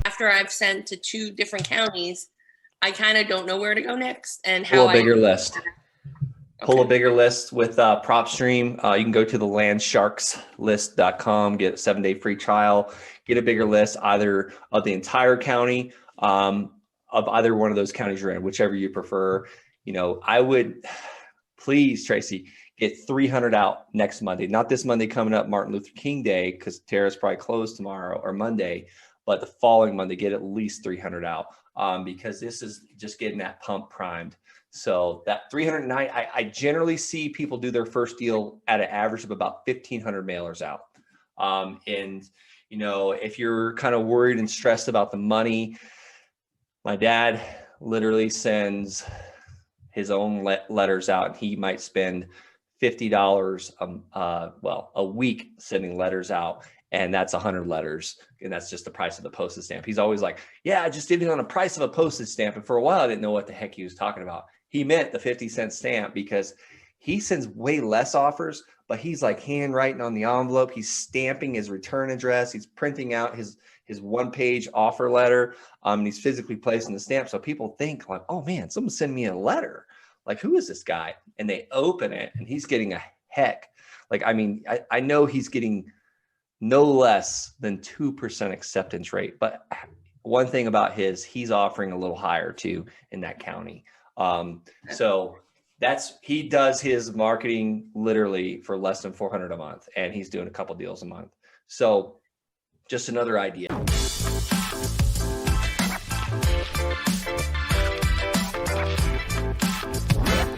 After I've sent to 2 different counties, I kind of don't know where to go next and Pull how a bigger list. Pull a Okay. bigger list with PropStream. You can go to the landsharkslist.com, get a 7-day free trial, get a bigger list either of the entire county, of either one of those counties you're in, whichever you prefer. I would please, Tracy, get 300 out next Monday. Not this Monday coming up, Martin Luther King Day, because Terra's probably closed tomorrow or Monday, but the following Monday, get at least 300 out because this is just getting that pump primed. So that 309, I generally see people do their first deal at an average of about 1,500 mailers out. And if you're kind of worried and stressed about the money, my dad literally sends his own letters out, and he might spend $50 a week sending letters out, and that's 100 letters, and that's just the price of the postage stamp. He's always like, yeah, I just did it on the price of a postage stamp, and for a while I didn't know what the heck he was talking about. He meant the 50-cent stamp because he sends way less offers, but he's like handwriting on the envelope. He's stamping his return address. He's printing out his one-page offer letter. And he's physically placing the stamp. So people think like, oh man, someone's sending me a letter. Like, who is this guy? And they open it and he's getting a heck. Like, I mean, I know he's getting no less than 2% acceptance rate. But one thing about he's offering a little higher too in that county. So he does his marketing literally for less than $400 a month, and he's doing a couple deals a month. So just another idea.